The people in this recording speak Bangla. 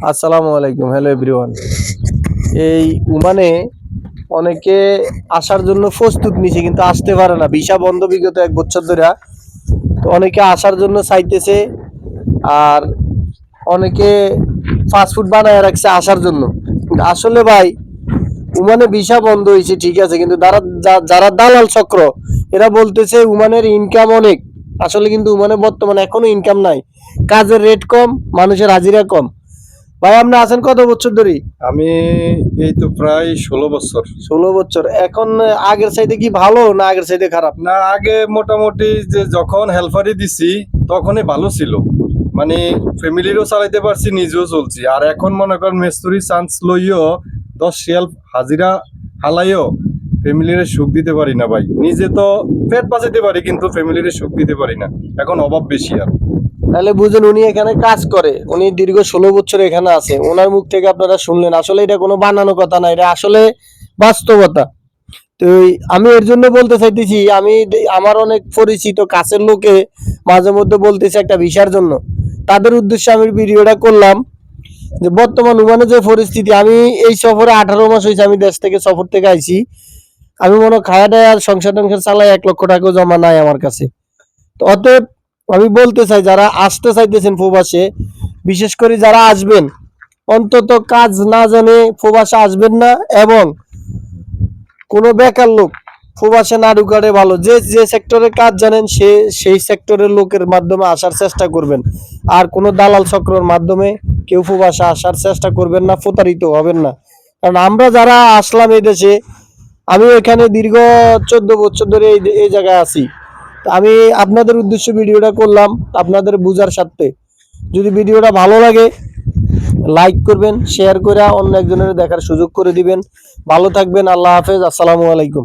আসসালামু আলাইকুম, হ্যালো এভরিওয়ান। এই ওমানে অনেকে আসার জন্য প্রস্তুত নিছে কিন্তু আসতে পারে না, ভিসা বন্ধ বিগত 1 বছর ধরে। তো অনেকে আসার জন্য চাইতেছে, আর অনেকে ফাস্টফুড বানায় রাখছে আসার জন্য। কিন্তু আসলে ভাই, ওমানে ভিসা বন্ধ হয়েছে ঠিক আছে, কিন্তু যারা দালাল চক্র এরা বলতেছে ওমানের ইনকাম অনেক। আসলে কিন্তু ওমানে বর্তমানে এখনো ইনকাম নাই, কাজের রেট কম, মানুষের হাজিরা কম। ভাই আপনি আছেন কত বছর ধরে? আমি এই তো প্রায় 16 বছর। 16 বছর। এখন আগের চাইতে কি ভালো না আগের চাইতে খারাপ? না, আগে মোটামুটি যে যখন হেল্পারি দিছি তখনই ভালো ছিল, মানে ফ্যামিলিরও চালাইতে পারছি, নিজেও চলছি। আর এখন মনে করেন মেস্তুরি চান্স লইও 10 রিয়াল হাজিরা হালাইও ফ্যামিলির সুখ দিতে পারি না ভাই। নিজে তো পেট বাঁচাইতে পারি কিন্তু ফ্যামিলির সুখ দিতে পারি না, এখন অভাব বেশি। আর তাহলে বুঝুন, উনি এখানে কাজ করে, উনি দীর্ঘ 16 বছর এখানে আছে, ওনার মুখ থেকে আপনারা শুনলেন। আসলে এটা কোনো বানানো কথা না, এটা আসলে বাস্তবতা। তো আমি এর জন্য বলতে চাইতেছি, আমার অনেক পরিচিত কাছের লোকে মাঝে মধ্যে বলতেছে একটা ভিসার জন্য। তাদের উদ্দেশ্যে আমি ভিডিওটা করলাম যে বর্তমান ওমানে যে পরিস্থিতি। আমি এই সফরে 18 মাস হয়েছে, আমি দেশ থেকে সফর থেকে আইছি। আমি মনে খাওয়া দাওয়া আর সংসার টংসার চালাই 1 লক্ষ টাকা জমা নাই আমার কাছে। তো অতএব আমি বলতে চাই, যারা আসতে চাইতেছেন প্রবাসে, বিশেষ করে যারা আসবেন, অন্তত কাজ না জানে প্রবাসে আসবেন না। এবং কোনো বেকার লোক প্রবাসে না ঢুকারে ভালো। যে যে সেক্টরে কাজ জানেন সেই সেক্টরের লোকের মাধ্যমে আসার চেষ্টা করবেন। আর কোনো দালাল চক্রের মাধ্যমে কেউ প্রবাসে আসার চেষ্টা করবেন না, প্রতারিত হবেন না। কারণ আমরা যারা আসলাম এই দেশে, আমি এখানে দীর্ঘ 14 বছর ধরে এই জায়গায় আছি। আমি আপনাদের উদ্দেশ্যে ভিডিওটা করলাম আপনাদের বুঝার স্বার্থে। যদি ভিডিওটা ভালো লাগে লাইক করবেন, শেয়ার করে অন্য একজনের দেখার সুযোগ করে দিবেন। ভালো থাকবেন, আল্লাহ হাফেজ, আসসালামু আলাইকুম।